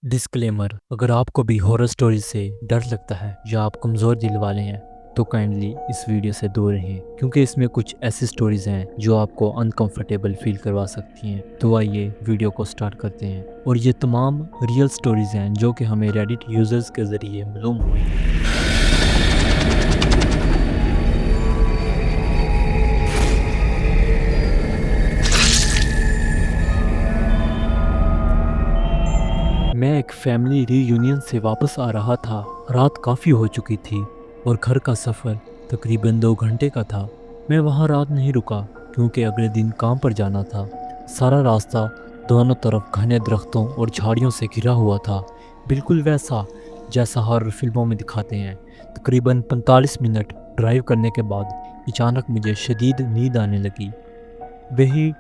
Disclaimer. अगर आपको भी हॉरर स्टोरी से डर लगता है या आप कमज़ोर दिल वाले हैं तो काइंडली इस वीडियो से दूर रहें, क्योंकि इसमें कुछ ऐसी स्टोरीज़ हैं जो आपको अनकंफर्टेबल फील करवा सकती हैं। तो आइए वीडियो को स्टार्ट करते हैं। और ये तमाम रियल स्टोरीज़ हैं जो कि हमें रेडिट यूज़र्स के ज़रिए मालूम हुई हैं। मैं एक फैमिली रीयूनियन से वापस आ रहा था। रात काफ़ी हो चुकी थी और घर का सफ़र तकरीबन 2 घंटे का था। मैं वहाँ रात नहीं रुका क्योंकि अगले दिन काम पर जाना था। सारा रास्ता दोनों तरफ घने दरख्तों और झाड़ियों से घिरा हुआ था, बिल्कुल वैसा जैसा हॉरर फिल्मों में दिखाते हैं। तकरीबन 45 मिनट ड्राइव करने के बाद अचानक मुझे शदीद नींद आने लगी, वही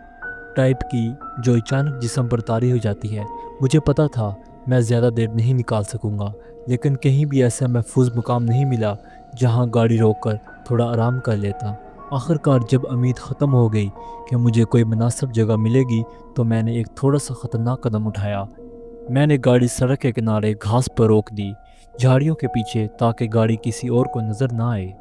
टाइप की जो अचानक जिस्म पर तारी हो जाती है। मुझे पता था मैं ज़्यादा देर नहीं निकाल सकूंगा, लेकिन कहीं भी ऐसा महफूज मुकाम नहीं मिला जहां गाड़ी रोककर थोड़ा आराम कर लेता। आखिरकार जब उम्मीद ख़त्म हो गई कि मुझे कोई मुनासिब जगह मिलेगी तो मैंने एक थोड़ा सा ख़तरनाक कदम उठाया। मैंने गाड़ी सड़क के किनारे घास पर रोक दी, झाड़ियों के पीछे, ताकि गाड़ी किसी और को नज़र ना आए।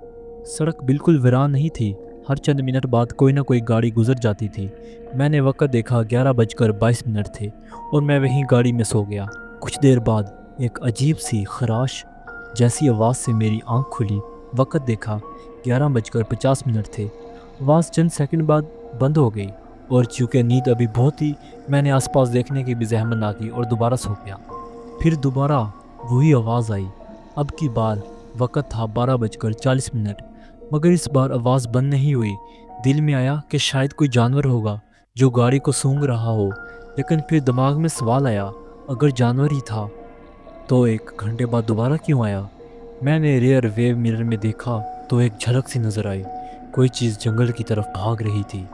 सड़क बिल्कुल वीरान नहीं थी, हर चंद मिनट बाद कोई ना कोई गाड़ी गुजर जाती थी। मैंने वक्त देखा, 11:22 थे और मैं वहीं गाड़ी में सो गया। कुछ देर बाद एक अजीब सी खराश जैसी आवाज़ से मेरी आंख खुली। वक्त देखा, 11:50 थे। आवाज़ चंद सेकंड बाद बंद हो गई और चूँकि नींद अभी बहुत थी, मैंने आसपास देखने की भी जहमत ना की और दोबारा सो गया। फिर दोबारा वही आवाज़ आई। अब की बार वक्त था 12:40, मगर इस बार आवाज़ बंद नहीं हुई। दिल में आया कि शायद कोई जानवर होगा जो गाड़ी को सूंघ रहा हो, लेकिन फिर दिमाग में सवाल आया, अगर जानवर ही था तो 1 घंटे बाद दोबारा क्यों आया। मैंने रियर वेव मिरर में देखा तो एक झलक सी नज़र आई, कोई चीज़ जंगल की तरफ भाग रही थी।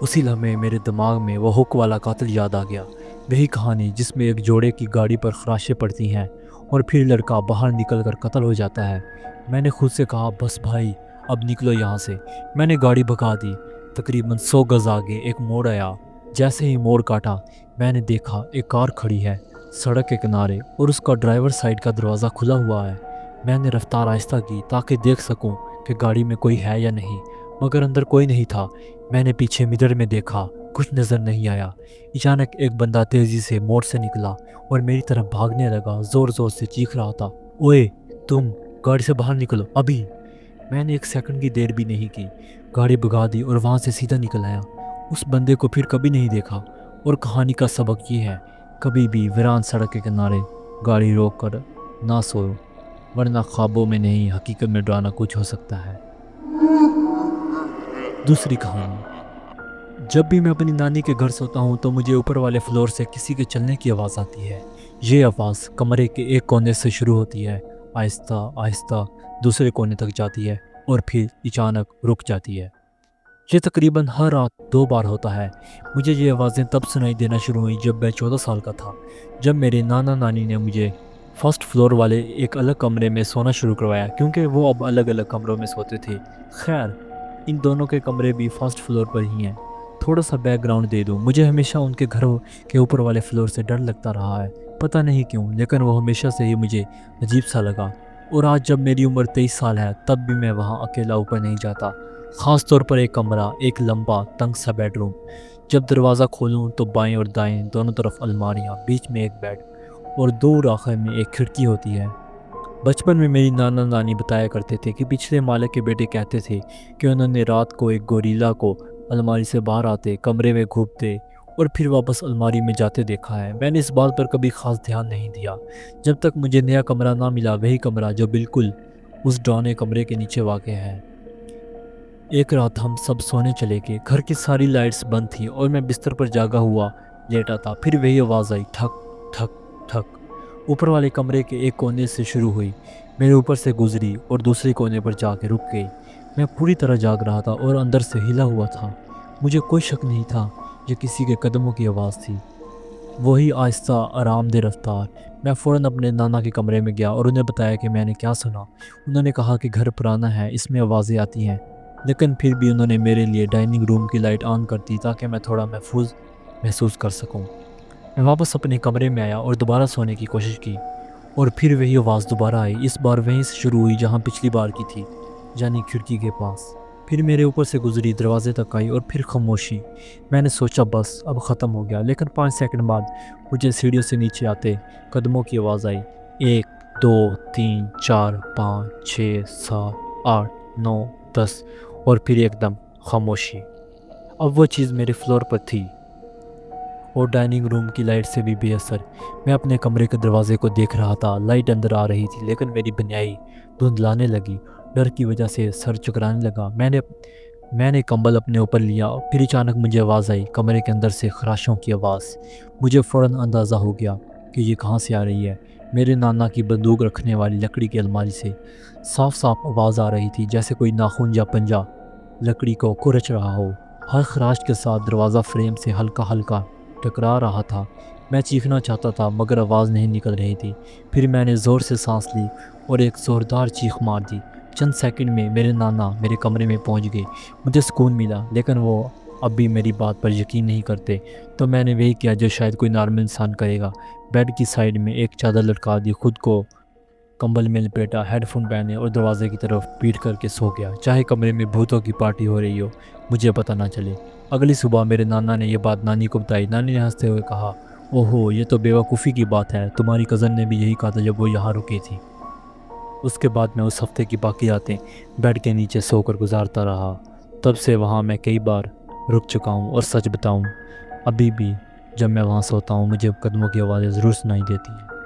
उसी लम्हे मेरे दिमाग में वो हुक वाला कातिल याद आ गया, वही कहानी जिसमें एक जोड़े की गाड़ी पर खराशें पड़ती हैं और फिर लड़का बाहर निकल कर कत्ल हो जाता है। मैंने खुद से कहा, बस भाई अब निकलो यहाँ से। मैंने गाड़ी भगा दी। तकरीबन 100 गज़ आगे एक मोड़ आया। जैसे ही मोड़ काटा, मैंने देखा एक कार खड़ी है सड़क के किनारे और उसका ड्राइवर साइड का दरवाज़ा खुला हुआ है। मैंने रफ्तार आहिस्ता की ताकि देख सकूं कि गाड़ी में कोई है या नहीं, मगर अंदर कोई नहीं था। मैंने पीछे मिरर में देखा, कुछ नज़र नहीं आया। अचानक एक बंदा तेज़ी से मोड़ से निकला और मेरी तरफ भागने लगा, ज़ोर ज़ोर से चीख रहा था, ओए तुम गाड़ी से बाहर निकलो अभी। मैंने 1 सेकंड की देर भी नहीं की, गाड़ी भगा दी और वहाँ से सीधा निकल आया। उस बंदे को फिर कभी नहीं देखा। और कहानी का सबक ये है, कभी भी वीरान सड़क के किनारे गाड़ी रोक कर ना सोओ, वरना ख्वाबों में नहीं हकीकत में डराना कुछ हो सकता है। दूसरी कहानी। जब भी मैं अपनी नानी के घर सोता हूँ तो मुझे ऊपर वाले फ्लोर से किसी के चलने की आवाज़ आती है। ये आवाज़ कमरे के एक कोने से शुरू होती है, आहिस्ता आहिस्ता दूसरे कोने तक जाती है और फिर अचानक रुक जाती है। ये तकरीबन हर रात 2 बार होता है। मुझे ये आवाज़ें तब सुनाई देना शुरू हुई जब मैं 14 साल का था, जब मेरे नाना नानी ने मुझे फर्स्ट फ्लोर वाले एक अलग कमरे में सोना शुरू करवाया, क्योंकि वो अब अलग अलग कमरों में सोते थे। खैर, इन दोनों के कमरे भी फर्स्ट फ्लोर पर ही हैं। थोड़ा सा बैकग्राउंड दे दूँ, मुझे हमेशा उनके घर के ऊपर वाले फ्लोर से डर लगता रहा है, पता नहीं क्यों, लेकिन वो हमेशा से ही मुझे अजीब सा लगा। और आज जब मेरी उम्र 23 साल है, तब भी मैं वहाँ अकेला ऊपर नहीं जाता। ख़ास तौर पर एक कमरा, एक लंबा तंग सा बेडरूम। जब दरवाज़ा खोलूँ तो बाएं और दाएं दोनों तरफ अलमारियाँ, बीच में एक बेड और दूर आखिर में एक खिड़की होती है। बचपन में मेरी नाना नानी बताया करते थे कि पिछले माले के बेटे कहते थे कि उन्होंने रात को एक गोरीला को अलमारी से बाहर आते, कमरे में घुसते और फिर वापस अलमारी में जाते देखा है। मैंने इस बात पर कभी ख़ास ध्यान नहीं दिया जब तक मुझे नया कमरा ना मिला, वही कमरा जो बिल्कुल उस डरावने कमरे के नीचे वाक़ है। एक रात हम सब सोने चले गए, घर की सारी लाइट्स बंद थी और मैं बिस्तर पर जागा हुआ लेटा था। फिर वही आवाज़ आई, ठक ठक ठक। ऊपर वाले कमरे के एक कोने से शुरू हुई, मेरे ऊपर से गुजरी और दूसरे कोने पर जाके रुक गई। मैं पूरी तरह जाग रहा था और अंदर से हिला हुआ था। मुझे कोई शक नहीं था, ये किसी के कदमों की आवाज़ थी, वही आहिस्ता आरामदेह रफ्तार। मैं फ़ौरन अपने नाना के कमरे में गया और उन्हें बताया कि मैंने क्या सुना। उन्होंने कहा कि घर पुराना है, इसमें आवाज़ें आती हैं, लेकिन फिर भी उन्होंने मेरे लिए डाइनिंग रूम की लाइट ऑन कर दी ताकि मैं थोड़ा महफूज महसूस कर सकूं। میں واپس اپنے کمرے میں آیا اور دوبارہ سونے کی کوشش کی، اور پھر وہی آواز دوبارہ آئی، اس بار وہیں سے شروع ہوئی جہاں پچھلی بار کی تھی، یعنی کھڑکی کے پاس۔ پھر میرے اوپر سے گزری، دروازے تک آئی، اور پھر خاموشی۔ میں نے سوچا بس اب ختم ہو گیا، لیکن 5 سیکنڈ بعد مجھے سیڑھیوں سے نیچے آتے قدموں کی آواز آئی۔ 1 2 3 4 5 6 7 8 9 10، اور پھر ایک دم خاموشی۔ اب وہ چیز میرے فلور پر تھی، اور ڈائننگ روم کی لائٹ سے بھی بے اثر۔ میں اپنے کمرے کے دروازے کو دیکھ رہا تھا، لائٹ اندر آ رہی تھی، لیکن میری بنیائی دھندلانے لگی۔ ڈر کی وجہ سے سر چکرانے لگا۔ میں نے کمبل اپنے اوپر لیا، پھر اچانک مجھے آواز آئی، کمرے کے اندر سے خراشوں کی آواز۔ مجھے فوراً اندازہ ہو گیا کہ یہ کہاں سے آ رہی ہے۔ میرے نانا کی بندوق رکھنے والی لکڑی کی الماری سے صاف صاف آواز آ رہی تھی، جیسے کوئی ناخن یا پنجہ لکڑی کو کھرچ رہا ہو۔ ہر خراش کے ساتھ دروازہ فریم سے ہلکا ہلکا ٹکرا رہا تھا۔ میں چیخنا چاہتا تھا مگر آواز نہیں نکل رہی تھی۔ پھر میں نے زور سے سانس لی اور ایک زوردار چیخ مار دی۔ چند سیکنڈ میں میرے نانا میرے کمرے میں پہنچ گئے۔ مجھے سکون ملا، لیکن وہ اب بھی میری بات پر یقین نہیں کرتے، تو میں نے وہی کیا جو شاید کوئی نارمل انسان کرے گا۔ بیڈ کی سائیڈ میں ایک چادر لٹکا دی، خود کو کمبل میں لپیٹا، ہیڈ فون پہنے اور دروازے کی طرف پیٹ کر کے سو گیا، چاہے کمرے میں بھوتوں کی پارٹی ہو رہی ہو، مجھے پتہ نہ چلے۔ اگلی صبح میرے نانا نے یہ بات نانی کو بتائی۔ نانی نے ہنستے ہوئے کہا، اوہو یہ تو بیوقوفی کی بات ہے، تمہاری کزن نے بھی یہی کہا تھا جب وہ یہاں رکی تھی۔ اس کے بعد میں اس ہفتے کی باقی راتیں بیڈ کے نیچے سو کر گزارتا رہا۔ تب سے وہاں میں کئی بار رک چکا ہوں، اور سچ بتاؤں ابھی بھی جب میں وہاں سوتا ہوں مجھے قدموں کی آوازیں ضرور سنائی دیتی ہیں۔